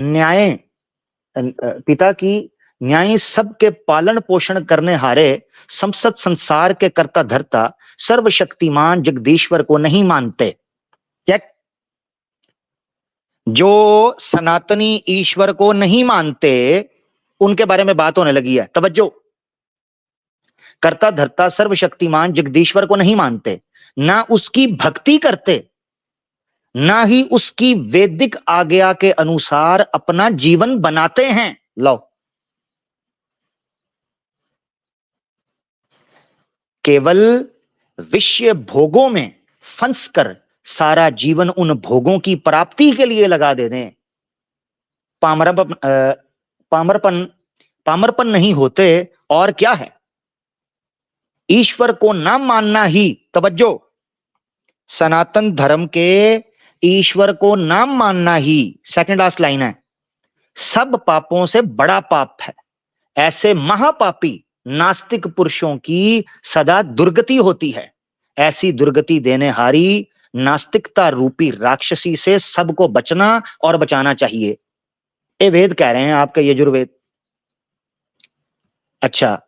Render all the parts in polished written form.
न्याय पिता की न्याय सबके पालन पोषण करने हारे संसद संसार के कर्ता धर्ता सर्वशक्तिमान जगदीश्वर को नहीं मानते। चेक। जो सनातनी ईश्वर को नहीं मानते उनके बारे में बात होने लगी है, तवज्जो। कर्ता धर्ता सर्वशक्तिमान जगदीश्वर को नहीं मानते, ना उसकी भक्ति करते, ना ही उसकी वैदिक आज्ञा के अनुसार अपना जीवन बनाते हैं। लो, केवल विषय भोगों में फंस कर सारा जीवन उन भोगों की प्राप्ति के लिए लगा दे दें। पामरपन पामरपन नहीं होते और क्या है। ईश्वर को ना मानना ही, तवज्जो, सनातन धर्म के ईश्वर को ना मानना ही, सेकंड लास्ट लाइन है, सब पापों से बड़ा पाप है। ऐसे महापापी नास्तिक पुरुषों की सदा दुर्गति होती है। ऐसी दुर्गति देने हारी नास्तिकता रूपी राक्षसी से सबको बचना और बचाना चाहिए। ये वेद कह रहे हैं, आपका यजुर्वेद। अच्छा,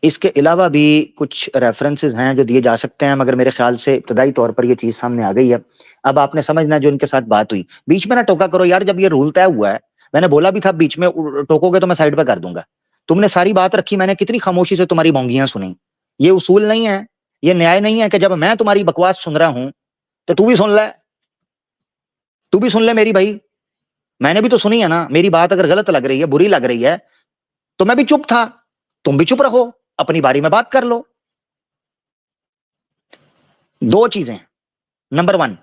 इसके अलावा भी कुछ रेफरेंसेस हैं जो दिए जा सकते हैं, मगर मेरे ख्याल से इब्तदाई तौर पर ये चीज सामने आ गई है। अब आपने समझना जो इनके साथ बात हुई। बीच में ना टोका करो यार, जब ये रूल तय हुआ है, मैंने बोला भी था बीच में टोकोगे तो मैं साइड पे कर दूंगा। तुमने सारी बात रखी, मैंने कितनी खामोशी से तुम्हारी भोंगियां सुनी। ये उसूल नहीं है, ये न्याय नहीं है कि जब मैं तुम्हारी बकवास सुन रहा हूं तो तू भी सुन ले, तू भी सुन ले मेरी भाई। मैंने भी तो सुनी है ना। मेरी बात अगर गलत लग रही है, बुरी लग रही है, तो मैं भी चुप था, तुम भी चुप रहो, अपनी बारी में बात कर लो। दो चीजें। नंबर वन,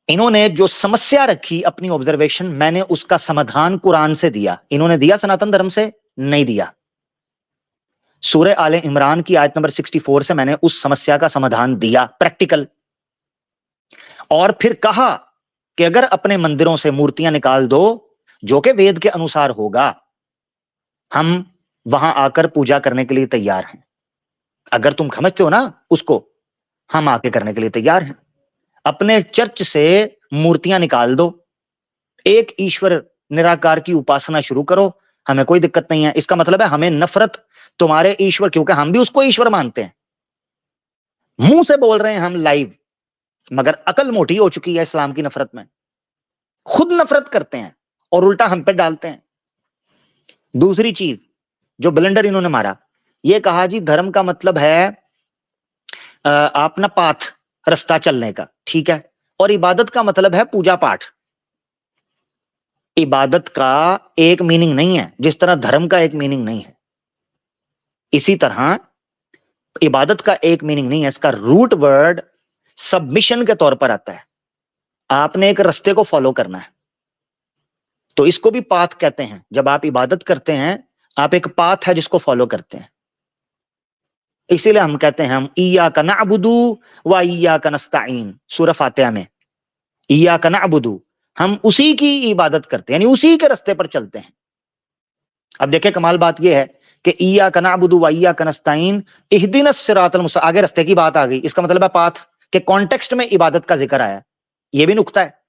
इन्होंने जो समस्या रखी अपनी ऑब्जर्वेशन, मैंने उसका समाधान कुरान से दिया। इन्होंने दिया सनातन धर्म से? नहीं दिया। सूरह आले इमरान की आयत नंबर 64 से मैंने उस समस्या का समाधान दिया, प्रैक्टिकल। और फिर कहा कि अगर अपने मंदिरों से मूर्तियां निकाल दो, जो कि वेद के अनुसार होगा, हम वहां आकर पूजा करने के लिए तैयार हैं। अगर तुम समझते हो ना उसको, हम आके करने के लिए तैयार हैं। अपने चर्च से मूर्तियां निकाल दो, एक ईश्वर निराकार की उपासना शुरू करो, हमें कोई दिक्कत नहीं है। इसका मतलब है हमें नफरत तुम्हारे ईश्वर, क्योंकि हम भी उसको ईश्वर मानते हैं। मुंह से बोल रहे हैं हम लाइव, मगर अकल मोटी हो चुकी है इस्लाम की नफरत में। खुद नफरत करते हैं और उल्टा हम पे डालते हैं। दूसरी चीज जो ब्लंडर इन्होंने मारा, ये कहा जी धर्म का मतलब है आप ना पाथ, रास्ता चलने का, ठीक है, और इबादत का मतलब है पूजा पाठ। इबादत का एक मीनिंग नहीं है, जिस तरह धर्म का एक मीनिंग नहीं है, इसी तरह इबादत का एक मीनिंग नहीं है। इसका रूट वर्ड सबमिशन के तौर पर आता है। आपने एक रास्ते को फॉलो करना है, तो इसको भी पाथ कहते हैं। जब आप इबादत करते हैं, आप एक पाथ है जिसको फॉलो करते हैं। इसीलिए हम कहते हैं हम इय्याका नअबुदु व इय्याका नस्तईन, सूरह फातिहा में इय्याका नअबुदु, हम उसी की इबादत करते हैं, यानी उसी के रास्ते पर चलते हैं। अब देखिए कमाल बात यह है कि इय्याका नअबुदु व इय्याका नस्तईन इहदिनस सिरातल मुस्तकीम, आगे रास्ते की बात आ गई। इसका मतलब है पाथ के कॉन्टेक्स्ट में इबादत का जिक्र आया। यह भी नुक्ता है।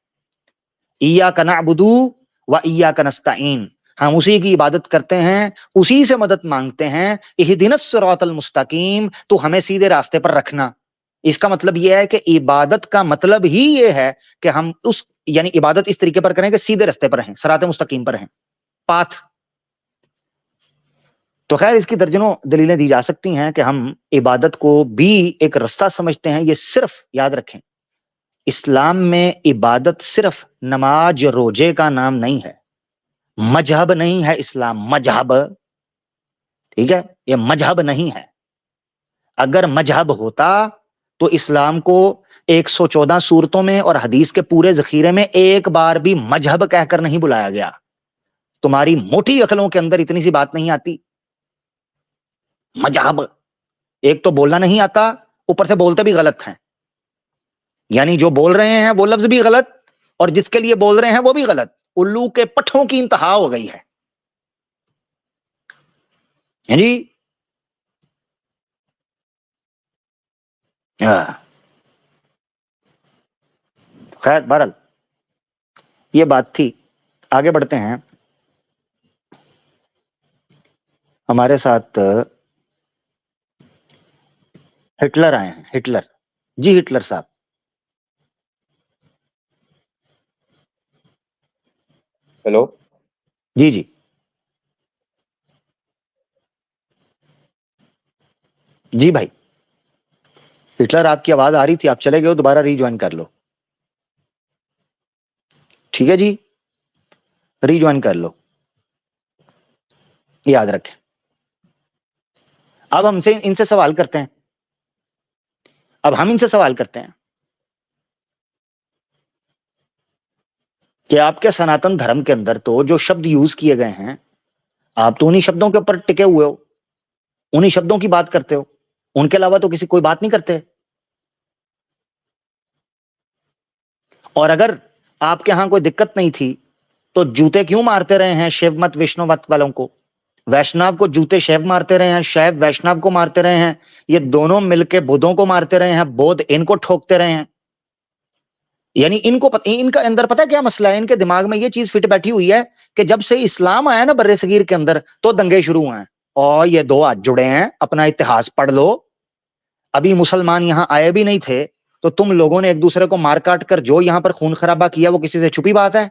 इय्याका नअबुदु व इय्याका नस्तईन, हम उसी की इबादत करते हैं, उसी से मदद मांगते हैं। इहदिनस सिरातल मुस्तकीम, तो हमें सीधे रास्ते पर रखना। इसका मतलब यह है कि इबादत का मतलब ही यह है कि हम उस, यानी इबादत इस तरीके पर करें कि सीधे रास्ते पर हैं, सिरात मुस्तकीम पर हैं, पाथ। तो खैर इसकी दर्जनों दलीलें दी जा सकती हैं कि हम इबादत को भी एक रास्ता समझते हैं। ये सिर्फ याद रखें, इस्लाम में इबादत सिर्फ नमाज रोजे का नाम नहीं है, मजहब नहीं है इस्लाम, मजहब, ठीक है, ये मजहब नहीं है। अगर मजहब होता तो इस्लाम को 114 सूरतों में और हदीस के पूरे जखीरे में एक बार भी मजहब कहकर नहीं बुलाया गया। तुम्हारी मोटी अकलों के अंदर इतनी सी बात नहीं आती। मजहब, एक तो बोलना नहीं आता, ऊपर से बोलते भी गलत हैं। यानी जो बोल रहे हैं वो लफ्ज भी गलत, और जिसके लिए बोल रहे हैं वो भी गलत। उल्लू के पट्ठों की इंतहा हो गई है जी। खैर बहरल, ये बात थी। आगे बढ़ते हैं। हमारे साथ हिटलर आए हैं। हिटलर जी, हिटलर साहब। हेलो। जी जी जी भाई, हिटलर आपकी आवाज आ रही थी, आप चले गए हो, दोबारा रीज्वाइन कर लो। ठीक है जी, रीज्वाइन कर लो, याद रखें। अब हमसे इनसे सवाल करते हैं। अब हम इनसे सवाल करते हैं कि आपके सनातन धर्म के अंदर तो जो शब्द यूज किए गए हैं, आप तो उन्हीं शब्दों के ऊपर टिके हुए हो, उन्हीं शब्दों की बात करते हो, उनके अलावा तो किसी कोई बात नहीं करते। और अगर आपके यहां कोई दिक्कत नहीं थी तो जूते क्यों मारते रहे हैं शिव मत विष्णु मत वालों को? वैष्णव को जूते शैव मारते रहे हैं, शैव वैष्णव को मारते रहे हैं, ये दोनों मिलके बुद्धों को मारते रहे हैं, बौद्ध इनको ठोकते रहे हैं। यानी इनका अंदर पता है क्या मसला है? इनके दिमाग में ये चीज फिट बैठी हुई है कि जब से इस्लाम आया ना बर्रे सगीर के अंदर, तो दंगे शुरू हुए हैं। और ये दो हाथ जुड़े हैं, अपना इतिहास पढ़ लो। अभी मुसलमान यहां आए भी नहीं थे तो तुम लोगों ने एक दूसरे को मार काट कर जो यहां पर खून खराबा किया, वो किसी से छुपी बात है?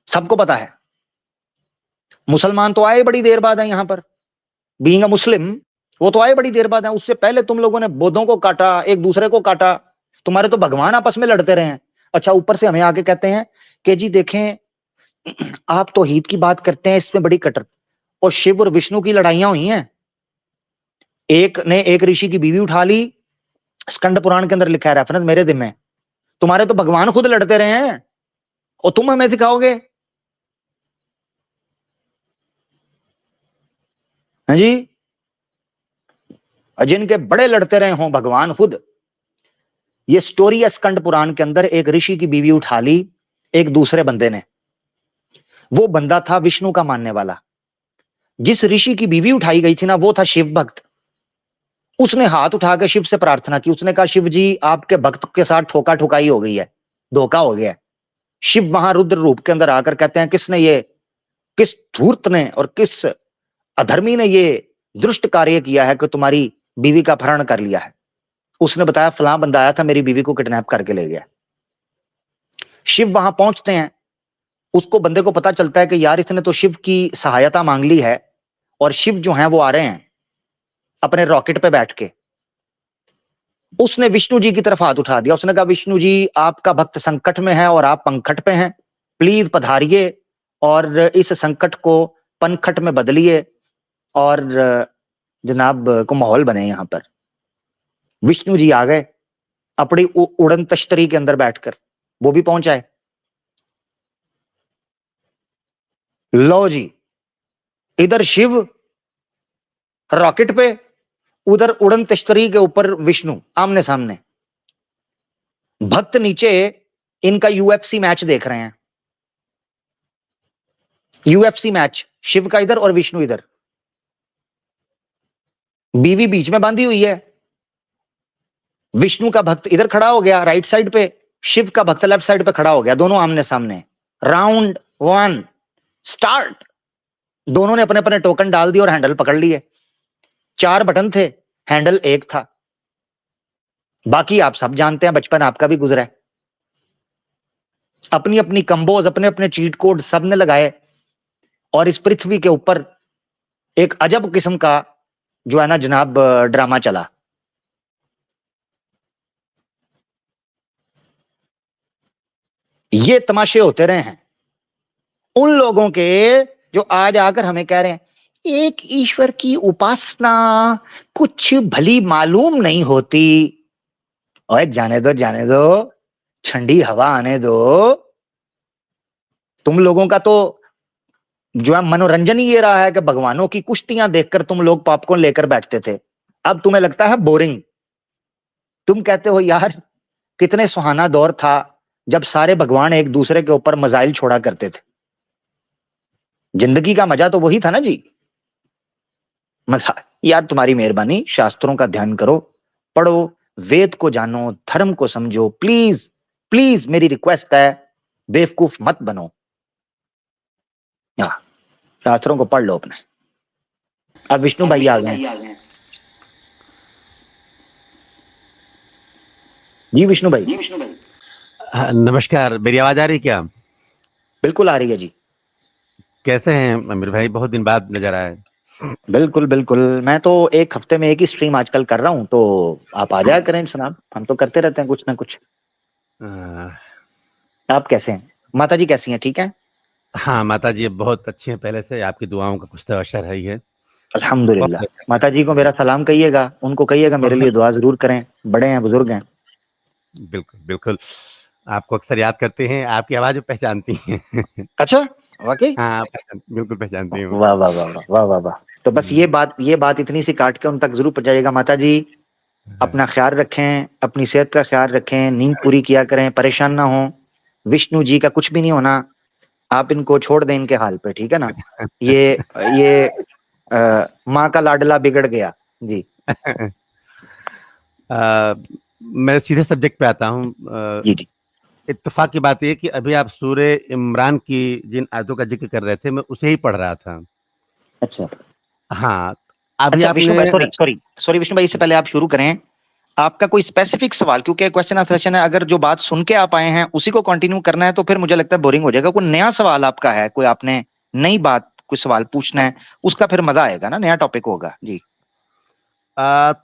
सबको पता है। मुसलमान तो आए बड़ी देर बाद है यहां पर, बीइंग अ मुस्लिम, वो तो आए बड़ी देर बाद है। उससे पहले तुम लोगों ने बौद्धों को काटा, एक दूसरे को काटा, तुम्हारे तो भगवान आपस में लड़ते रहे हैं। अच्छा, ऊपर से हमें आके कहते हैं कि जी देखें, आप तौहीद की बात करते हैं, इसमें बड़ी कटर। और शिव और विष्णु की लड़ाइयां हुई हैं, एक ने एक ऋषि की बीवी उठा ली, स्कंद पुराण के अंदर लिखा है, रेफरेंस मेरे दिन में। तुम्हारे तो भगवान खुद लड़ते रहे हैं और तुम हमें सिखाओगे? हाँ जी, जिनके बड़े लड़ते रहे हों भगवान खुद। ये स्टोरी है स्कंद पुराण के अंदर, एक ऋषि की बीवी उठा ली एक दूसरे बंदे ने। वो बंदा था विष्णु का मानने वाला। जिस ऋषि की बीवी उठाई गई थी ना, वो था शिव भक्त। उसने हाथ उठाकर शिव से प्रार्थना की, उसने कहा शिव जी, आपके भक्त के साथ ठोका ठुकाई हो गई है, धोखा हो गया है। शिव वहां रुद्र रूप के अंदर आकर कहते हैं, किसने ये, किस धूर्त ने और किस अधर्मी ने ये दुष्ट कार्य किया है कि तुम्हारी बीवी का अपहरण कर लिया है? उसने बताया फलां बंदा आया था, मेरी बीवी को किडनैप करके ले गया। शिव वहां पहुंचते हैं, उसको बंदे को पता चलता है कि यार इसने तो शिव की सहायता मांग ली है, और शिव जो है वो आ रहे हैं अपने रॉकेट पे बैठ के। उसने विष्णु जी की तरफ हाथ उठा दिया, उसने कहा विष्णु जी, आपका भक्त संकट में है और आप पंखट पे हैं, प्लीज पधारिए और इस संकट को पनखट में बदलिए और जनाब को माहौल बने यहां पर। विष्णु जी आ गए अपनी उड़न तश्तरी के अंदर बैठकर, वो भी पहुंच आए। लो जी, इधर शिव रॉकेट पे, उधर उड़न तश्तरी के ऊपर विष्णु, आमने सामने। भक्त नीचे इनका यूएफसी मैच देख रहे हैं। यूएफसी मैच, शिव का इधर और विष्णु इधर। बीवी बीच में बांधी हुई है, विष्णु का भक्त इधर खड़ा हो गया राइट साइड पे, शिव का भक्त लेफ्ट साइड पे खड़ा हो गया, दोनों आमने सामने। Round 1 start. दोनों ने अपने अपने टोकन डाल दिए और हैंडल पकड़ लिए। 4 बटन थे, हैंडल एक था। बाकी आप सब जानते हैं, बचपन आपका भी गुजरा है। अपनी अपनी कंबोज, अपने अपने चीट कोड सबने लगाए, और इस पृथ्वी के ऊपर एक अजब किस्म का जो है ना जनाब ड्रामा चला। ये तमाशे होते रहे हैं उन लोगों के जो आज आकर हमें कह रहे हैं एक ईश्वर की उपासना कुछ भली मालूम नहीं होती। ओए जाने दो, जाने दो, ठंडी हवा आने दो। तुम लोगों का तो जो है मनोरंजन ही ये रहा है कि भगवानों की कुश्तियां देखकर तुम लोग पॉपकॉर्न लेकर बैठते थे, अब तुम्हें लगता है बोरिंग। तुम कहते हो यार कितने सुहाना दौर था जब सारे भगवान एक दूसरे के ऊपर मजाइल छोड़ा करते थे। जिंदगी का मजा तो वही था ना जी। मजा यार, तुम्हारी मेहरबानी, शास्त्रों का ध्यान करो, पढ़ो, वेद को जानो, धर्म को समझो, प्लीज प्लीज मेरी रिक्वेस्ट है। बेवकूफ मत बनो। हाँ, शास्त्रों को पढ़ लो अपने। अब विष्णु भाई आ गए। जी विष्णु भाई। नमस्कार, मेरी आवाज आ रही है क्या? बिल्कुल आ रही है जी। कैसे हैं अमीर भाई? बहुत दिन बाद नजर आए। बिल्कुल बिल्कुल, मैं तो एक हफ्ते में एक ही स्ट्रीम आजकल कर रहा हूँ, तो आप आ जाया करें जनाब, हम तो करते रहते हैं कुछ ना कुछ। अ, आप कैसे हैं? माता जी कैसी हैं, ठीक है? हाँ, माता जी बहुत अच्छी हैं, पहले से आपकी दुआओं का कुछ तो असर है ही है। अल्हम्दुलिल्लाह। बहुत अच्छा। माता जी को मेरा सलाम कहिएगा, उनको कहिएगा मेरे लिए दुआ जरूर करें, बड़े हैं, बुजुर्ग हैं। बिल्कुल बिल्कुल, आपको अक्सर याद करते हैं, आपकी आवाज वो पहचानती हैं। अच्छा, वाकई? हाँ, बिल्कुल पहचानती हूँ। वाह वाह वाह वाह वाह वाह वाह। तो बस हम्म, ये बात इतनी सी काट के उन तक जरूर पहुंचाइएगा। माता जी अपना ख्याल रखें, अपनी सेहत का ख्याल रखें, नींद पूरी किया करें, परेशान ना हो। विष्णु जी का कुछ भी नहीं होना, आप इनको छोड़ दें इनके हाल पे, ठीक है ना? ये माँ का लाडला बिगड़ गया जी। अ, मैं सीधे सब्जेक्ट पे आता हूँ। जी जी। इत्तेफाक की बात यह कि अभी आप सूर्य इमरान की जिन आयतों का जिक्र कर रहे थे, मैं उसे ही पढ़ रहा था। अच्छा हाँ, अभी अच्छा विष्णु आपने भाई, सॉरी सॉरी सॉरी विष्णु भाई, इससे पहले आप शुरू करें, आपका कोई स्पेसिफिक सवाल, क्योंकि क्वेश्चन आंसर सेशन है, अगर जो बात सुन के आप आए हैं उसी को कंटिन्यू करना है तो फिर मुझे लगता है बोरिंग हो जाएगा। कोई नया सवाल आपका है, कोई आपने नई बात, कोई सवाल पूछना है, उसका फिर मजा आएगा ना, नया टॉपिक होगा जी।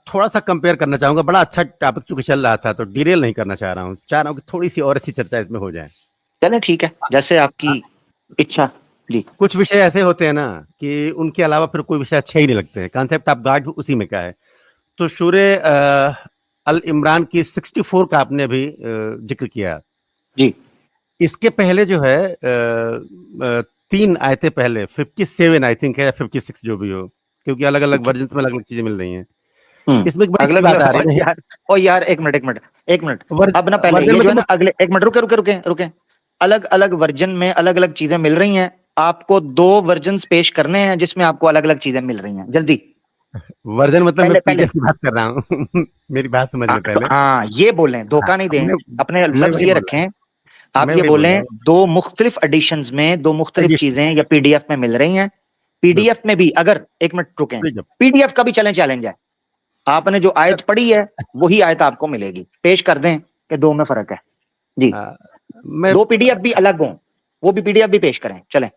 थोड़ा सा कंपेयर करना चाहूंगा। बड़ा अच्छा टॉपिक चूंकि चल रहा था, तो डिरेल नहीं करना चाह रहा हूँ कि थोड़ी सी और अच्छी चर्चा इसमें हो जाए। चलें ठीक है, जैसे आपकी इच्छा जी। कुछ विषय ऐसे होते हैं ना कि उनके अलावा फिर कोई विषय अच्छे ही नहीं लगते हैं। कॉन्सेप्ट ऑफ गॉड उसी में का है। तो सूर्य अल इमरान की 64 का आपने अभी जिक्र किया। जी इसके पहले जो है 3 आयतें पहले 57 आई थिंक है, या 56 जो भी हो, क्योंकि अलग अलग ठीक है। वर्जन में अलग अलग चीजें मिल रही हैं। इसमें एक बड़ी अगले अच्छी अगले बात आ ओ रही है। यार, ओ यार, एक मिनट एक मिनट एक मिनट। अब ना पहले वर्जन ये में जो तो है ना, मैं अगले एक मिनट, रुके रुके रुके रुके। अलग अलग वर्जन में अलग अलग चीजें मिल रही हैं, आपको 2 वर्जन पेश करने हैं जिसमें आपको अलग अलग चीजें मिल रही हैं, जल्दी। वर्जन मतलब मैं पहले पहले पीडीएफ की बात कर रहा हूँ। मेरी बात समझ हाँ, ले पहले। हाँ ये बोलें, हाँ, धोखा नहीं दें, अपने मैं लफ्ज वही ये बोल रहा रखें। आप मैं ये वही बोल रहा बोलें, हूँ। 2 मुख्तलिफ एडिशंस में 2 मुख्तलिफ एडिशन चीजें या पीडीएफ में मिल रही हैं। बिल्कुल। पीडीएफ में भी, अगर एक मिनट रुकें, कोई जब पीडीएफ का भी चैलेंज है। आपने जो सर, आयत पढ़ी है वही आयत आपको मिलेगी, पेश कर दें कि दो में फर्क है जी। आ, मैं 2 पीडीएफ भी अलग हों, वो भी पीडीएफ भी पेश करें, चलें।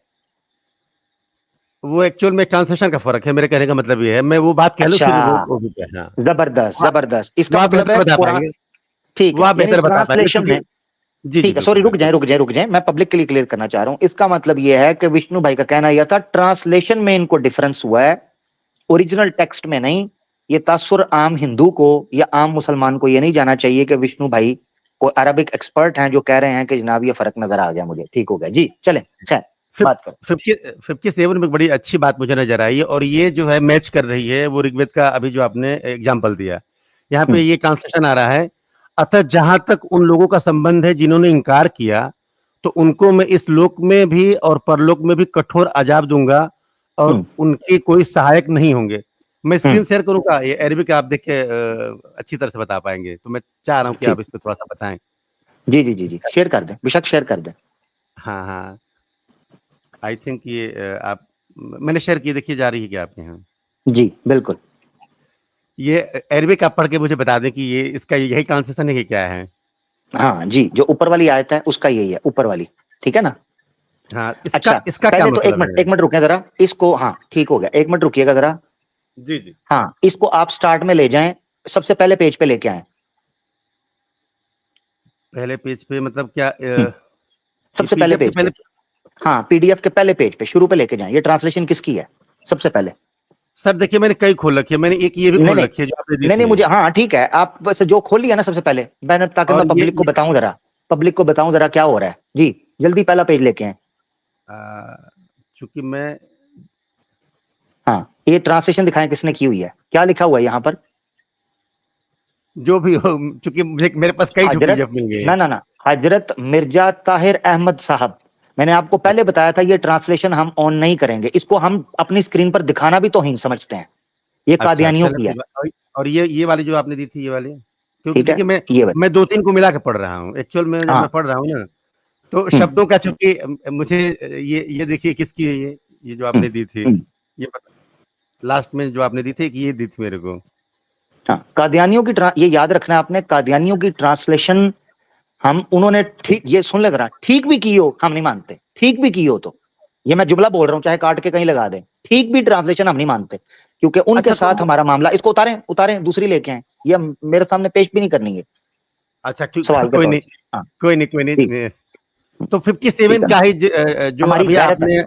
वो एक्चुअल में ट्रांसलेशन का फर्क है। मेरे कहने का मतलब ये है, मैं वो बात कह लूँ अच्छा, फिर वो भी कह। हाँ, जबरदस्त वो आप जबरदस्त, वो इसका आप मतलब बेहतर है बता कुरान। पाएंगे। ठीक वो है, आप यानी बेहतर बता पाएंगे ट्रांसलेशन क्योंकि में। जी जी ठीक है, बिल्कुल सॉरी, बिल्कुल। रुक जाए रुक जाए, मैं पब्लिक के लिए क्लियर करना चाह रहा हूं। इसका मतलब यह है कि विष्णु भाई का कहना यह था, ट्रांसलेशन में इनको डिफरेंस हुआ है, ओरिजिनल टेक्स्ट में नहीं। ये तासुर आम हिंदू को या आम मुसलमान को ये नहीं जाना चाहिए कि विष्णु भाई को अरबिक एक्सपर्ट हैं जो कह रहे हैं कि जनाब ये फर्क नजर आ गया मुझे। ठीक हो गया जी, चलें, खैर बात करो। 57 में बड़ी अच्छी बात मुझे नजर आई, और ये जो है मैच कर रही है वो ऋग्वेद का अभी जो आपने एग्जाम्पल दिया। यहाँ पे हम्म ये ट्रांसलेशन आ रहा है, अतः जहां तक उन लोगों का संबंध है जिन्होंने इंकार किया, तो उनको मैं इस लोक में भी और परलोक में भी कठोर अजाब दूंगा, और हम्म उनके कोई सहायक नहीं होंगे। मैं हम्म। स्क्रीन शेयर करूंगा, ये अरबिक आप देख के अच्छी तरह से बता पाएंगे, तो मैं चाह रहा हूँ कि ठीक, आप इस पर थोड़ा सा बताएं जी जी जी जी, इसका। शेयर कर दें, बेशक शेयर कर दें। हाँ हाँ, आई थिंक ये आप मैंने शेयर की, देखिए जा रही है क्या आपके यहाँ? जी बिल्कुल। ये अरबिक आप पढ़ के मुझे बता दें कि ये इसका यही ट्रांसलेशन है कि क्या है? हाँ जी, जो ऊपर वाली आयत है उसका यही है, ऊपर वाली, ठीक है ना? हाँ, अच्छा, इसका इसका क्या पहले तो मतलब है? एक मिनट रुकिए जरा, इसको, हाँ ठीक हो गया, एक मिनट रुकिएगा जरा। जी जी। हाँ, इसको आप स्टार्ट में ले जाएं, सबसे पहले पेज पे लेके आए। पहले पेज पे मतलब क्या ये सबसे पहले पीडीएफ के पेज पे, पहले? हाँ पीडीएफ के पहले पेज पे शुरू पे लेके जाएं। ये ट्रांसलेशन किसकी है सबसे पहले? सर देखिए, मैंने कई खोल रखी है, मैंने एक ये भी नहीं खोल नहीं, रखी है जो आपने दी नहीं नहीं, थी। मुझे, हाँ ठीक है, आप बस जो खोल लिया ना सबसे पहले, मैंने, ताकि और मैं पब्लिक को बताऊं जरा, पब्लिक को बताऊं जरा क्या हो रहा है जी। जल्दी पहला पेज लेके आए। चूंकि मैं हाँ, ये ट्रांसलेशन दिखाएं किसने की हुई है, क्या लिखा हुआ है यहाँ पर? जो भी हो, चूंकि मुझे मेरे पास कई जो हजरत, पीडीएफ मिल गए ना हैं। ना ना, हजरत मिर्जा ताहिर अहमद साहब। मैंने आपको पहले बताया था ये ट्रांसलेशन हम ऑन नहीं करेंगे, इसको हम अपनी स्क्रीन पर दिखाना भी तौहीन समझते हैं। ये अच्छा, कादियानियों चलो की है, कोई बात। और ये वाली जो आपने दी थी, ये वाली, क्योंकि ठीक है, देखिए ये मैं 2-3 को मिला के पढ़ रहा हूँ एक्चुअल में, जब मैं हाँ पढ़ रहा हूँ ना, तो शब्दों का चूंकि मुझे ये देखिए किसकी है ये जो आपने दी थी, ये लास्ट में जो आपने दी थी कि ये दी थी मेरे को। हाँ, कादियानियों की ये याद रखना है आपने, कादियानियों की ट्रांसलेशन हम उन्होंने ठीक, ये सुन ले जरा, ठीक भी की हो हम नहीं मानते, ठीक भी की हो तो, ये मैं जुमला बोल रहा हूं चाहे काट के कहीं लगा दें, ठीक भी ट्रांसलेशन हम नहीं मानते, क्योंकि उनके अच्छा, साथ हमारा मामला, इसको उतारें उतारें, दूसरी लेके आए, ये मेरे सामने पेश भी नहीं करनी है अच्छा ठीक, सवाल के कोई तौर नहीं, पे। हाँ, कोई नहीं, कोई ठीक, नहीं। तो 57 ठीक है का ना, ही जो हमारी अभी गैरत है आपने,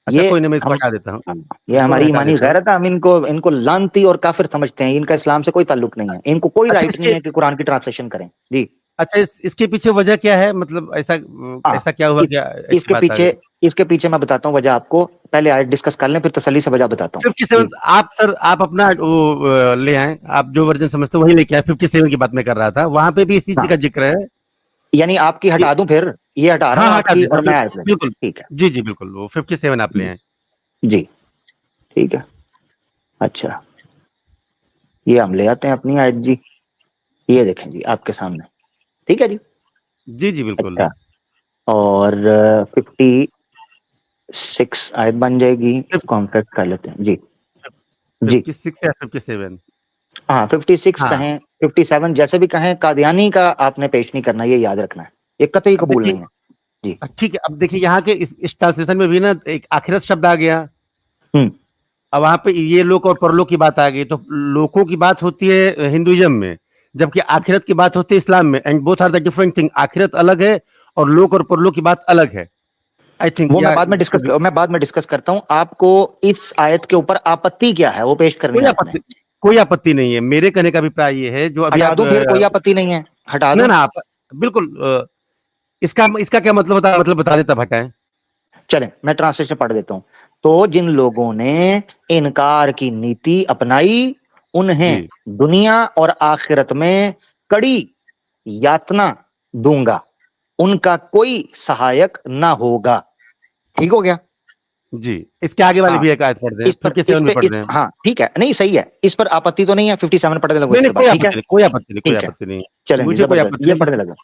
अच्छा ये, कोई नहीं, मैं इसको हम, हटा देता हूँ, हाँ, ये इसको मैं हमारी हटा ईमानी देता हूँ। गैरत है, हम इनको इनको लानती और काफिर समझते हैं, इनका इस्लाम से कोई ताल्लुक नहीं है, इनको कोई अच्छा राइट नहीं इसके है कि कुरान की ट्रांसलेशन करें जी। अच्छा इसके पीछे वजह क्या है, मतलब ऐसा हाँ, ऐसा क्या हुआ, इस, क्या ऐसी इसके बात आ पीछे, गई? इसके पीछे मैं बताता हूँ वजह आपको, पहले आयत डिस्कस कर लें फिर तसल्ली से वजह बताता हूँ 57 जी। आप सर, आप अपना वो ले आए, आप जो वर्जन समझते हो वही लेके आए। 57 की बात मैं कर रहा था, वहां पे भी इसी चीज हाँ, का जिक्र है यानी आपकी कि, हटा दूं, फिर ये हटा रहा हाँ हूं हाँ, हटा आपकी दीजिए, और मैं बिल्कुल आयत ले, बिल्कुल, ठीक है जी जी बिल्कुल, वो 57 आप ले आए। जी, ठीक है। अच्छा, ये हम ले आते हैं अपनी आयत जी, ये देखें जी आपके सामने, ठीक है जी। जी जी बिल्कुल। अच्छा, और 56 आयत बन जाएगी, इसको हम सेट कर लेते हैं जी। जी 56 या 57? हाँ, 56 हाँ, कहें 57 जैसे भी कहें, कादियानी का आपने पेश नहीं करना, ये याद रखना है, ये कतई अब कबूल देखिए, नहीं है जी। ठीक है, अब देखिए यहाँ के इस ट्रांसलेशन में भी ना एक आखिरत शब्द आ गया। हम्म अब वहां पे ये लोक और परलोक की बात आ गई, तो लोकों की बात होती है हिंदुइज्म में, जबकि आखिरत की बात होती है इस्लाम में, and both are the different thing. आखिरत अलग है और लोक और परलोक की बात अलग है, आई थिंक, वो या मैं बाद में डिस्कस करता हूँ, आपको इस आयत के ऊपर आपत्ति क्या है वो पेश करनी कोई है आपने। आपत्ति, कोई आपत्ति नहीं है। मेरे कहने का अभिप्राय ये है, जो अभी हटा आप दूं फिर, कोई आपत्ति नहीं है, हटा ना दूं। ना आप बिल्कुल इसका इसका क्या मतलब होता है, मतलब बता देता भटकाए। चलें मैं ट्रांसलेशन पढ़ देता हूं। तो जिन लोगों ने इनकार की नीति अपनाई, उन्हें जी दुनिया और आखिरत में कड़ी यातना दूंगा, उनका कोई सहायक ना होगा। ठीक हो गया। जी, इसके आगे वाली हाँ, भी एक आयत पढ़ दें, इस पर, 57 भी पढ़ दें। हाँ ठीक है, नहीं सही है, इस पर आपत्ति तो नहीं है, 57 पढ़ने लगो नहीं नहीं, इसके बाद, कोई ठीक है। आपत्ति नहीं, कोई आपत्ति नहीं, कोई ठीक है, आपत्ति नहीं, चलें जी, मुझे कोई जबरदस्त, आपत्ति ये नहीं पढ़ने बस। लगा।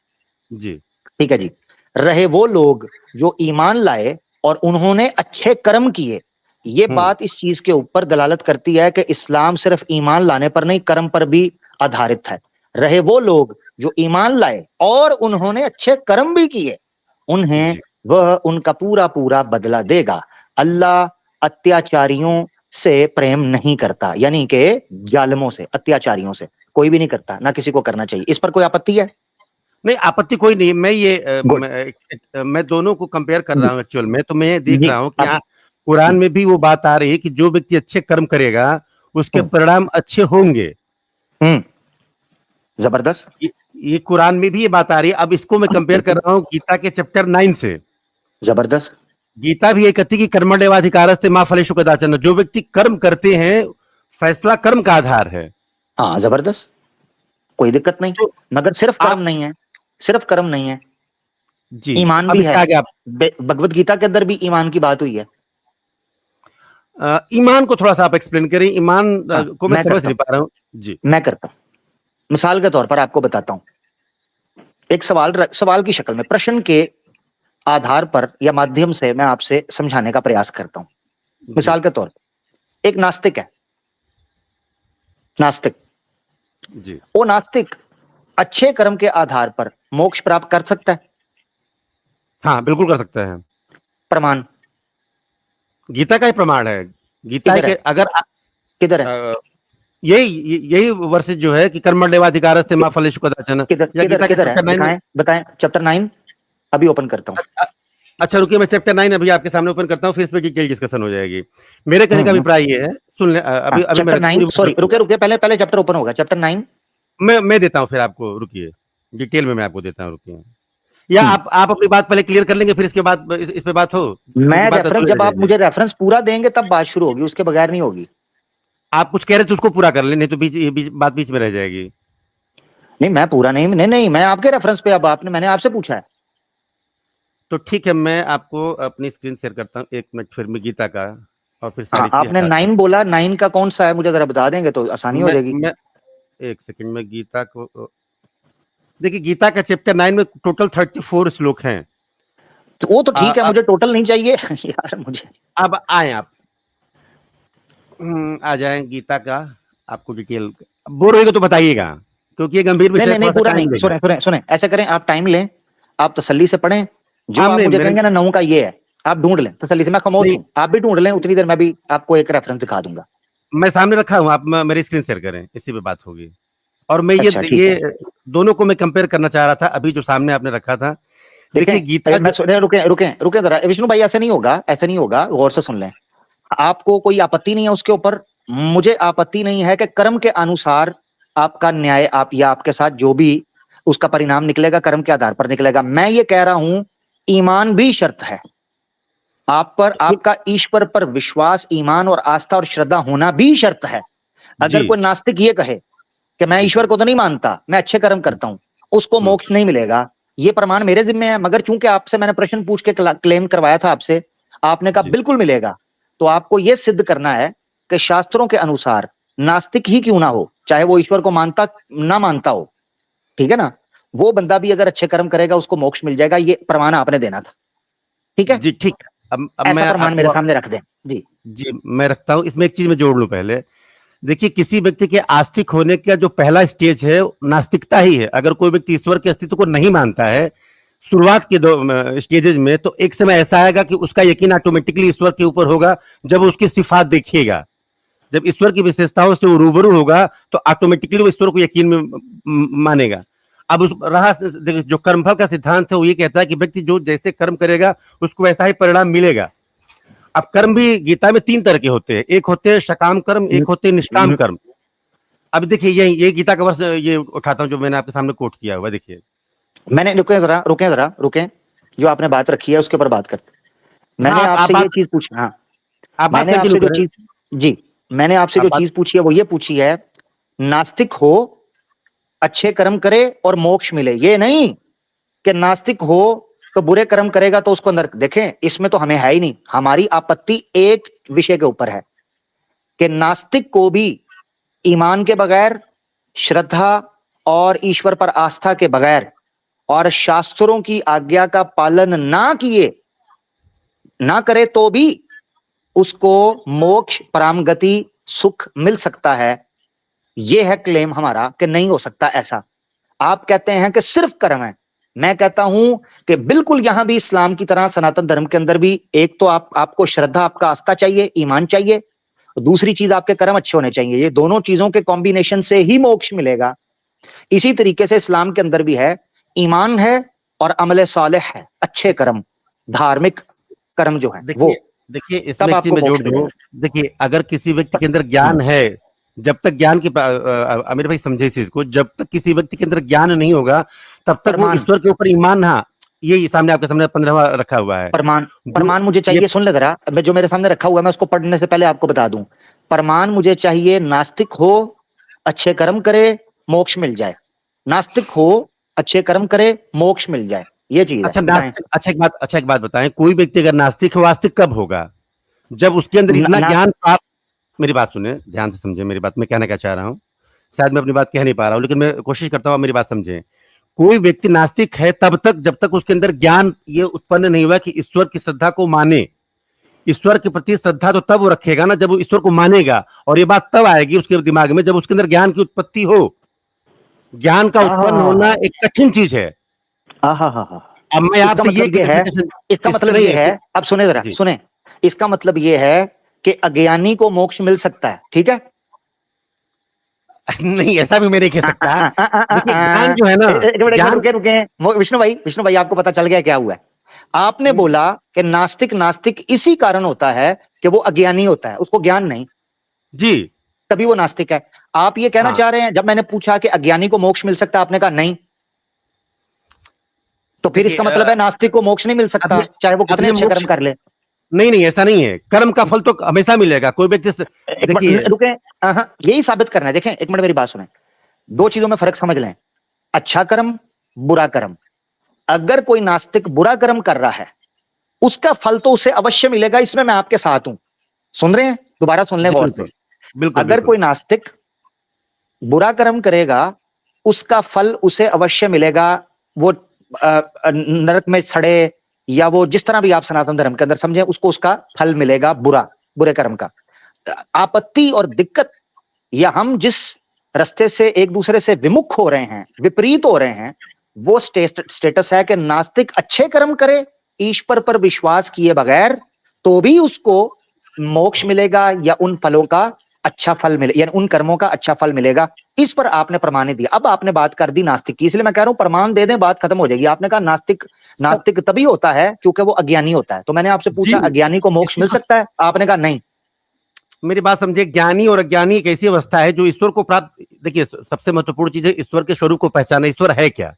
जी ठीक है जी। रहे वो लोग जो ईमान लाए और उन्होंने अच्छे कर्म किए, ये हम्म बात इस चीज के ऊपर दलालत करती है कि इस्लाम सिर्फ ईमान लाने पर नहीं, कर्म पर भी आधारित है। रहे वो लोग जो ईमान लाए और उन्होंने अच्छे कर्म भी किए, उन्हें जी वह उनका पूरा पूरा बदला देगा। अल्लाह अत्याचारियों से प्रेम नहीं करता, यानी कि जालिमों से, अत्याचारियों से कोई भी नहीं करता, ना किसी को करना चाहिए। इस पर कोई आपत्ति है? नहीं, आपत्ति कोई नहीं है। मैं ये गुड मैं दोनों को कंपेयर कर रहा जी हूँ एक्चुअल में, तो मैं ये देख जी। रहा हूँ कि अब यहाँ कुरान में भी वो बात आ रही है कि जो व्यक्ति अच्छे कर्म करेगा उसके हम्म परिणाम अच्छे होंगे। हम्म, जबरदस्त। ये कुरान में भी ये बात आ रही है। अब इसको मैं कंपेयर कर बिल्कुल, रहा हूँ गीता के चैप्टर 9 से। जबरदस्त। गीता भी ये कहती है कि कर्मण्येवाधिकारस्ते मा फलेषु कदाचन, जो व्यक्ति कर्म करते हैं फैसला कर्म का आधार है। हाँ, जबरदस्त, कोई दिक्कत नहीं। तो मगर सिर्फ कर्म आप, नहीं है, सिर्फ कर्म नहीं है, जी तो ईमान अब भी इसके है। आगे आप भगवत गीता के अंदर भी ईमान की बात हुई है। ईमान को थोड़ा सा आप एक्सप्लेन करें, ईमान हाँ, को मैं मैं समझ करता नहीं हूँ, पा रहा हूँ जी। मैं करता हूँ। मिसाल के तौर पर आपको बताता हूँ, एक सवाल की शक्ल में, प्रश्न के आधार पर या माध्यम से मैं आपसे समझाने का प्रयास करता हूँ। जी मिसाल के तौर पर एक नास्तिक है, नास्तिक, जी वो नास्तिक अच्छे कर्म के आधार पर मोक्ष प्राप्त कर सकता है? हाँ बिल्कुल कर सकते हैं। प्रमाण गीता का ही प्रमाण है। गीता है किधर कि है, अगर किधर है, अ, यही वर्सेज जो है कि कर्मण्येवाधिकारस्ते मा फलेषु कदाचन, किधर या किधर गीता के किधर है, चैप्टर 9 में। दिखाएं बताएं, चैप्टर 9 अभी ओपन करता हूं। अच्छा रुकिए, मैं चैप्टर 9 अभी आपके सामने ओपन करता हूँ, फिर इस पे डिटेल डिस्कशन हो जाएगी। मेरे कहने का हम्म, अभिप्राय ये है, सुन ले, हाँ, अभी अभी चैप्टर मैं पूरी 9, बात सॉरी, रखूंगा। रुके रुके, पहले पहले चैप्टर ओपन होगा, चैप्टर 9। मैं देता हूँ फिर आपको, रुकिए, डिटेल में मैं आपको देता हूँ, रुकिए। या हम्म, आप अपनी बात पहले क्लियर कर लेंगे, फिर इसके बाद इस पे बात हो, मैं क्योंकि बात रेफरेंस, अधूरी रह जब आप जाएगी। मुझे रेफरेंस पूरा देंगे तब बात शुरू होगी, उसके बगैर नहीं होगी। आप कुछ कह रहे थे उसको पूरा कर लें, नहीं तो बात बीच में रह जाएगी। नहीं, मैं पूरा नहीं, नहीं नहीं, मैं आपके रेफरेंस पे, अब आपने, मैंने आपसे पूछा है। तो ठीक है, मैं आपको अपनी स्क्रीन शेयर करता हूँ, 1 मिनट फिर मैं गीता का, और फिर हाँ, सारी चीज आपने हटाता 9 बोला, 9 का कौन सा है मुझे जरा बता देंगे तो आसानी हूँ। हो जाएगी। मैं 1 सेकंड में गीता को, देखिए गीता का चैप्टर 9 में टोटल 34 श्लोक हैं। तो वो तो ठीक है, मुझे टोटल नहीं चाहिए यार मुझे। अब आए आप, आ जाए गीता का, आपको डिटेल बोर होएगा तो बताइएगा, क्योंकि ये गंभीर नहीं विषय नहीं नहीं, थोड़ा सा पूरा टाइम नहीं, लेगा। सुने सुने सुने, ऐसे करें, आप टाइम लें, आप तसल्ली से पढ़ें, जो आप हमने मुझे मेरे कहेंगे ना नऊ का ये है, आप ढूंढ लें तसल्ली से, मैं खामोश नहीं, हूं, आप भी ढूंढ लें, उतनी देर मैं भी आपको एक रेफरेंस दिखा दूंगा। मैं सामने रखा हूँ, आप मेरी स्क्रीन शेयर करें, इसी पे बात होगी। और मैं अच्छा ठीक है। ये दोनों को मैं कंपेयर करना चाह रहा था, अभी जो सामने आपने रखा था। देखिए गीता मैं रुके रुके रुके जरा विष्णु भाई, ऐसे नहीं होगा, ऐसे नहीं होगा, गौर से सुन लें। आपको कोई आपत्ति नहीं है उसके ऊपर, मुझे आपत्ति नहीं है कि कर्म के अनुसार आपका न्याय, आप या आपके साथ जो भी उसका परिणाम निकलेगा कर्म के आधार पर निकलेगा। मैं ये कह रहा हूं ईमान भी शर्त है, आप पर आपका ईश्वर पर विश्वास, ईमान और आस्था और श्रद्धा होना भी शर्त है। अगर जी कोई नास्तिक ये कहे कि मैं जी ईश्वर को तो नहीं मानता, मैं अच्छे कर्म करता हूं, उसको हम्म, मोक्ष नहीं मिलेगा, ये प्रमाण मेरे जिम्मे है। मगर चूंकि आपसे मैंने प्रश्न पूछ के क्लेम करवाया था आपसे, आपने कहा जी बिल्कुल मिलेगा, तो आपको यह सिद्ध करना है कि शास्त्रों के अनुसार नास्तिक ही क्यों ना हो, चाहे वो ईश्वर को मानता ना मानता हो, ठीक है ना, वो बंदा भी अगर अच्छे कर्म करेगा उसको मोक्ष मिल जाएगा, ये प्रमाण आपने देना था, ठीक है। जी ठीक है। अब ऐसा मैं प्रमाण मेरे आपको, सामने रख दें जी। जी मैं रखता हूँ, इसमें एक चीज मैं जोड़ लूं पहले। देखिए किसी व्यक्ति के आस्तिक होने का जो पहला स्टेज है नास्तिकता ही है। अगर कोई व्यक्ति ईश्वर के अस्तित्व को नहीं मानता है शुरुआत के दो स्टेजेस में, तो एक समय ऐसा आएगा कि उसका यकीन ऑटोमेटिकली ईश्वर के ऊपर होगा। जब वो उसकी सिफात देखेगा, जब ईश्वर की विशेषताओं से वो रूबरू होगा, तो ऑटोमेटिकली वो ईश्वर को यकीन में मानेगा। अब उस रहा जो कर्मफल का सिद्धांत है, वो ये कहता है कि व्यक्ति जो जैसे कर्म करेगा उसको वैसा ही परिणाम मिलेगा। अब कर्म भी गीता में तीन तरह के होते हैं, एक होते हैं सकाम कर्म, एक होते हैं निष्काम कर्म। अब देखिए ये गीता का वर्ष ये उठाता हूं जो मैंने आपके सामने कोट किया हुआ, देखिए। मैंने रुके, जो आपने बात रखी है उसके ऊपर बात करते। मैंने हाँ आपसे बात, ये चीज पूछी, हाँ आप बात मैंने कंटिन्यू आपसे जो करें। चीज, जी मैंने आपसे आप जो बात, चीज पूछी है वो ये पूछी है, नास्तिक हो, अच्छे कर्म करे और मोक्ष मिले, ये नहीं कि नास्तिक हो तो बुरे कर्म करेगा तो उसको नरक। देखें इसमें तो हमें है ही नहीं, हमारी आपत्ति एक विषय के ऊपर है कि नास्तिक को भी ईमान के बगैर, श्रद्धा और ईश्वर पर आस्था के बगैर और शास्त्रों की आज्ञा का पालन ना किए, ना करे तो भी उसको मोक्ष, परामगति, सुख मिल सकता है। यह है क्लेम हमारा कि नहीं हो सकता ऐसा। आप कहते हैं कि सिर्फ कर्म है, मैं कहता हूं कि बिल्कुल यहां भी इस्लाम की तरह सनातन धर्म के अंदर भी एक तो आपको श्रद्धा, आपका आस्था चाहिए, ईमान चाहिए, दूसरी चीज आपके कर्म अच्छे होने चाहिए। ये दोनों चीजों के कॉम्बिनेशन से ही मोक्ष मिलेगा। इसी तरीके से इस्लाम के अंदर भी है, ईमान है और अमल सालेह है, अच्छे कर्म, धार्मिक कर्म जो है वो, देखिए देखिए इसमें तब एक चीज आपको मैं जोड़ मोक्ष दूं। मिलेगा। देखिए अगर किसी व्यक्ति के अंदर ज्ञान है, जब तक ज्ञान की अमीर भाई समझे इस चीज को, जब तक किसी व्यक्ति के अंदर ज्ञान नहीं होगा तब तक वो प्रमाण, ईश्वर के ऊपर ईमान, हाँ ये सामने आपके सामने 15वां रखा हुआ है प्रमाण, जो प्रमाण मुझे ये, चाहिए, सुन ले जरा, मैं जो मेरे सामने रखा हुआ है मैं उसको पढ़ने से पहले आपको बता दूं। प्रमाण मुझे चाहिए, नास्तिक हो, अच्छे कर्म करे, मोक्ष मिल जाए। नास्तिक हो, अच्छे कर्म करे, मोक्ष मिल जाए, ये चीज है, अच्छा बताएं। नास्तिक, अच्छा एक बात बताएं, कोई व्यक्ति अगर नास्तिक है, वास्तिक कब होगा? जब उसके अंदर इतना नास्तिक, ज्ञान प्राप्त, मेरी बात सुने ध्यान से, समझे मेरी बात, मैं कहना क्या चाह रहा हूँ। शायद मैं अपनी बात कह नहीं पा रहा हूँ, लेकिन मैं कोशिश करता हूँ आप मेरी बात समझें। कोई व्यक्ति नास्तिक है तब तक जब तक उसके अंदर ज्ञान ये उत्पन्न नहीं हुआ कि ईश्वर की श्रद्धा को माने। ईश्वर के प्रति श्रद्धा तो तब वो रखेगा ना जब वो ईश्वर को मानेगा, और ये बात तब आएगी उसके दिमाग में जब उसके अंदर ज्ञान की उत्पत्ति हो। ज्ञान का उत्पन्न होना एक कठिन चीज है। अब मैं इसका आपसे ये मतलब ये है, क्लैरिफिकेशन, इसका इसलिए मतलब नहीं ये है है, कि अब सुने जरा, जी सुने, इसका मतलब ये है कि अज्ञानी को मोक्ष मिल सकता है, ठीक है। नहीं, ऐसा भी मैं नहीं कह सकता। देखिए ज्ञान जो है ना, एक मिनट ज्ञान, रुके रुके, विष्णु भाई आपको पता चल गया क्या हुआ है। आपने बोला कि नास्तिक नास्तिक इसी कारण होता है कि वो अज्ञानी होता है, उसको ज्ञान नहीं, जी तभी वो नास्तिक है। आप ये कहना हाँ, चाह रहे हैं, जब मैंने पूछा कि अज्ञानी को मोक्ष मिल सकता है, आपने कहा नहीं, तो फिर देखिए इसका मतलब है नास्तिक को मोक्ष नहीं मिल अब सकता, ये चाहे वो अब कितने ये अच्छे कर्म मोक्ष, कर ले। नहीं नहीं ऐसा नहीं है, कर्म का फल तो हमेशा मिलेगा। कोई व्यक्ति एक मिनट देखिए, रुके, यही साबित करना है। देखें एक मिनट मेरी बात सुने, दो चीजों में फर्क समझ लें, अच्छा कर्म, बुरा कर्म। अगर कोई नास्तिक बुरा कर्म कर रहा है, उसका फल तो उसे अवश्य मिलेगा, इसमें मैं आपके साथ हूं। सुन रहे हैं, दोबारा सुन लें जी गौर से। बिल्कुल बिल्कुल अगर बिल्कुल, कोई नास्तिक बुरा कर्म करेगा, उसका फल उसे अवश्य मिलेगा, वो नरक में सड़े, या वो जिस तरह भी आप सनातन धर्म के अंदर समझे, उसको उसका फल मिलेगा बुरे कर्म का। आपत्ति और दिक्कत, या हम जिस रास्ते से एक दूसरे से विमुख हो रहे हैं, विपरीत हो रहे हैं, वो स्टेटस है कि नास्तिक अच्छे कर्म करे ईश्वर पर विश्वास किए बगैर, तो भी उसको मोक्ष मिलेगा या उन फलों का अच्छा फल मिले, यानी उन कर्मों का अच्छा फल मिलेगा। इस पर आपने प्रमाण दिया। अब आपने बात कर दी नास्तिक की, इसलिए मैं कह रहा हूं प्रमाण दे दें, बात खत्म हो जाएगी। आपने कहा नास्तिक तभी होता है क्योंकि वो अज्ञानी होता है। तो मैंने आपसे पूछा अज्ञानी को मोक्ष मिल सकता है? आपने कहा नहीं। मेरी बात समझे, ज्ञानी और अज्ञानी एक ऐसी अवस्था है जो ईश्वर को प्राप्त, देखिए सबसे महत्वपूर्ण चीज है ईश्वर के स्वरूप को पहचाना, ईश्वर है क्या।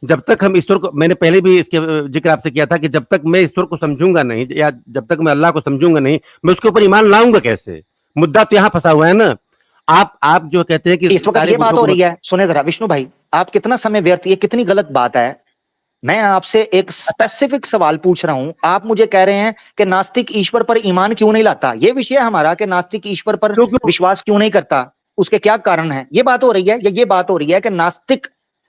जब तक हम ईश्वर को, मैंने पहले भी इसके जिक्र आपसे किया था कि जब तक मैं ईश्वर को समझूंगा नहीं, या जब तक मैं अल्लाह को समझूंगा नहीं, मैं उसके ऊपर ईमान लाऊंगा कैसे? मुद्दा तो यहाँ फंसा हुआ है ना। आप जो कहते हैं कि इस वक्त ये बात हो रही है, सुने जरा विष्णु भाई, आप कितना समय व्यर्थ, ये कितनी गलत बात है। मैं आपसे एक स्पेसिफिक सवाल पूछ रहा हूं, आप मुझे कह रहे हैं कि नास्तिक ईश्वर पर ईमान क्यों नहीं लाता। ये विषय है हमारा कि नास्तिक ईश्वर पर विश्वास क्यों नहीं करता, उसके क्या कारण है। ये बात हो रही है, या ये बात हो रही है कि नास्तिक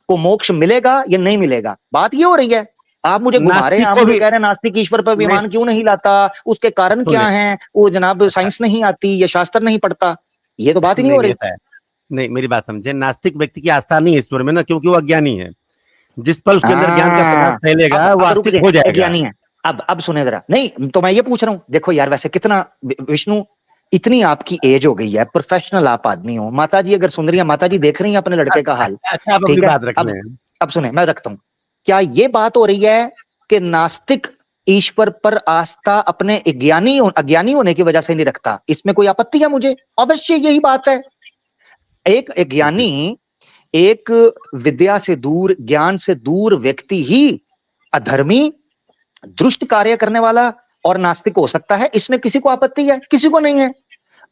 को मोक्ष मिलेगा या नहीं मिलेगा, बात ये हो रही है। आप मुझे घुमा रहे हैं, आप मुझे कह रहे हैं नास्तिक ईश्वर पर ईमान क्यों नहीं लाता, उसके कारण क्या है, वो जनाब साइंस नहीं आती या शास्त्र नहीं पढ़ता। ये तो बात ही नहीं हो रही। नहीं, मेरी बात समझे, नास्तिक व्यक्ति की आस्था नहीं है ईश्वर में ना, क्योंकि वो अज्ञानी है। जिस पल उसके अंदर ज्ञान का प्रकाश फैलेगा वो आस्तिक हो जाएगा। अज्ञानी है। अब सुने जरा, नहीं तो मैं ये पूछ रहा हूं, देखो यार वैसे कितना विष्णु, इतनी आपकी एज हो गई है, प्रोफेशनल आप आदमी हो। माता जी अगर सुन रही है, माता जी देख रही है अपने लड़के का हाल, ठीक है। अब सुने, मैं रखता हूं। क्या ये बात हो रही है कि नास्तिक ईश्वर पर आस्था अपने अज्ञानी होने की वजह से नहीं रखता? इसमें कोई आपत्ति है मुझे? अवश्य यही बात है। एक अज्ञानी, एक विद्या से दूर, ज्ञान से दूर व्यक्ति ही अधर्मी, दुष्ट कार्य करने वाला और नास्तिक हो सकता है। इसमें किसी को आपत्ति है? किसी को नहीं है।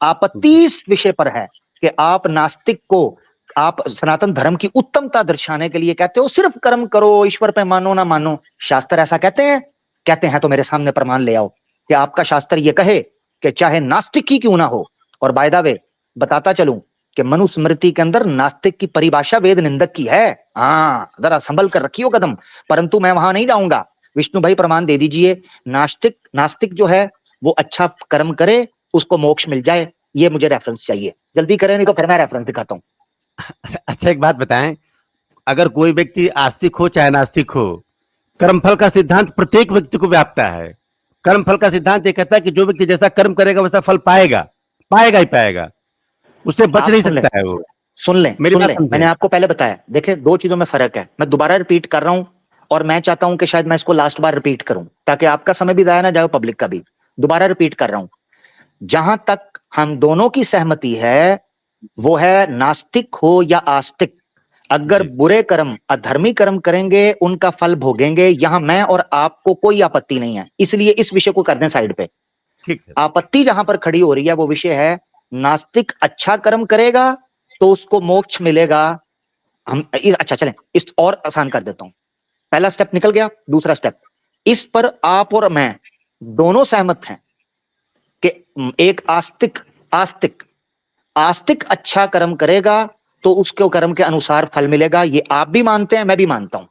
आपत्ति इस विषय पर है कि आप नास्तिक को, आप सनातन धर्म की उत्तमता दर्शाने के लिए कहते हो सिर्फ कर्म करो, ईश्वर पे मानो ना मानो। शास्त्र ऐसा कहते हैं? कहते हैं तो मेरे सामने प्रमाण ले आओ कि आपका शास्त्र ये कहे कि चाहे नास्तिक ही क्यों ना हो। और बाय द वे बताता चलूं कि मनुस्मृति के अंदर नास्तिक की परिभाषा वेद निंदक की है। हाँ, जरा संभल कर रखियो कदम, परंतु मैं वहां नहीं जाऊंगा। विष्णु भाई प्रमाण दे दीजिए, नास्तिक जो है वो अच्छा कर्म करे, उसको मोक्ष मिल जाए। ये मुझे रेफरेंस चाहिए, जल्दी करें नहीं तो फिर मैं रेफरेंस दिखाता हूँ। अच्छा एक बात बताएं, अगर कोई व्यक्ति आस्तिक हो चाहे नास्तिक हो, कर्मफल का सिद्धांत प्रत्येक व्यक्ति को व्यापता है। कर्मफल का सिद्धांत ये कहता है कि जो व्यक्ति जैसा कर्म करेगा वैसा फल पाएगा, पाएगा ही पाएगा, उससे बच नहीं सकता है वो। सुन लें, मैंने आपको पहले बताया, देखिए दो चीजों में फर्क है। मैं दोबारा रिपीट कर रहा हूं, और मैं चाहता हूं कि शायद मैं इसको लास्ट बार रिपीट करूं ताकि आपका समय भी जाया ना जाए, पब्लिक का भी। दोबारा रिपीट कर रहा हूं, जहां तक हम दोनों की सहमति है वो है नास्तिक हो या आस्तिक, अगर बुरे कर्म, अधर्मी कर्म करेंगे उनका फल भोगेंगे। यहां मैं और आपको कोई आपत्ति नहीं है, इसलिए इस विषय को कर दें साइड पे। ठीक है। आपत्ति जहां पर खड़ी हो रही है वो विषय है नास्तिक अच्छा कर्म करेगा तो उसको मोक्ष मिलेगा। हम अच्छा चलें, इस और आसान कर देता हूं। पहला स्टेप निकल गया, दूसरा स्टेप, इस पर आप और मैं दोनों सहमत हैं कि एक आस्तिक अच्छा कर्म करेगा तो उसके कर्म के अनुसार फल मिलेगा। ये आप भी मानते हैं, मैं भी मानता हूं।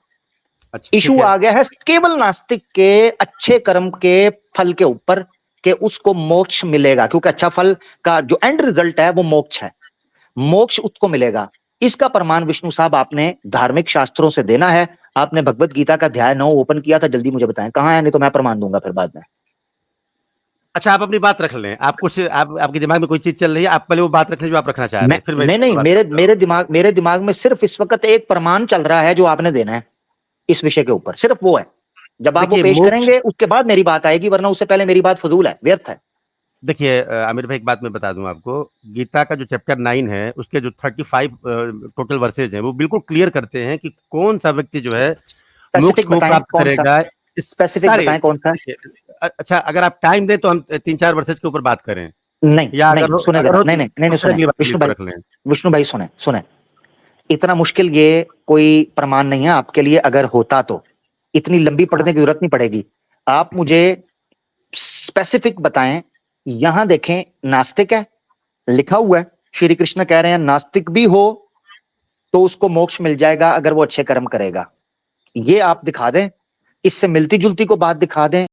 अच्छा, इशू आ गया है केवल नास्तिक के अच्छे कर्म के फल के ऊपर कि उसको मोक्ष मिलेगा, क्योंकि अच्छा फल का जो एंड रिजल्ट है वो मोक्ष है, मोक्ष उसको मिलेगा। इसका प्रमाण विष्णु साहब आपने धार्मिक शास्त्रों से देना है। आपने भगवत गीता का अध्याय 9 ओपन किया था, जल्दी मुझे बताएं कहां है, नहीं तो मैं प्रमाण दूंगा फिर बाद में। अच्छा, आप अपनी बात रख लें, आप कुछ आपके दिमाग में कोई चीज चल रही है, आप पहले वो बात रख लें जो आप रखना चाह रहे हैं, फिर नहीं, मेरे दिमाग में सिर्फ इस वक्त एक प्रमाण चल रहा है जो आपने देना है इस विषय के ऊपर, सिर्फ वो है। जब आप वो पेश करेंगे उसके बाद मेरी बात आएगी, वरना उससे पहले मेरी बात फजूल है, व्यर्थ है। देखिए आमिर भाई, एक बात मैं बता दूं आपको, गीता का जो चैप्टर 9 है उसके जो 35 टोटल वर्सेज हैं वो बिल्कुल क्लियर करते हैं कि कौन सा व्यक्ति जो है मोक्ष को प्राप्त करेगा। स्पेसिफिक बताएं कौन सा। अच्छा, अगर आप टाइम दें तो हम 3-4 वर्सेज के ऊपर बात करें। नहीं, विष्णु भाई सुने, इतना मुश्किल ये कोई प्रमाण नहीं है आपके लिए। अगर होता तो इतनी लंबी पढ़ने की जरूरत नहीं पड़ेगी। आप मुझे स्पेसिफिक बताएं। यहां देखें, नास्तिक है लिखा हुआ है, श्री कृष्ण कह रहे हैं नास्तिक भी हो तो उसको मोक्ष मिल जाएगा अगर वो अच्छे कर्म करेगा। ये आप दिखा दें इससे मिलती जुलती को बात दिखा दें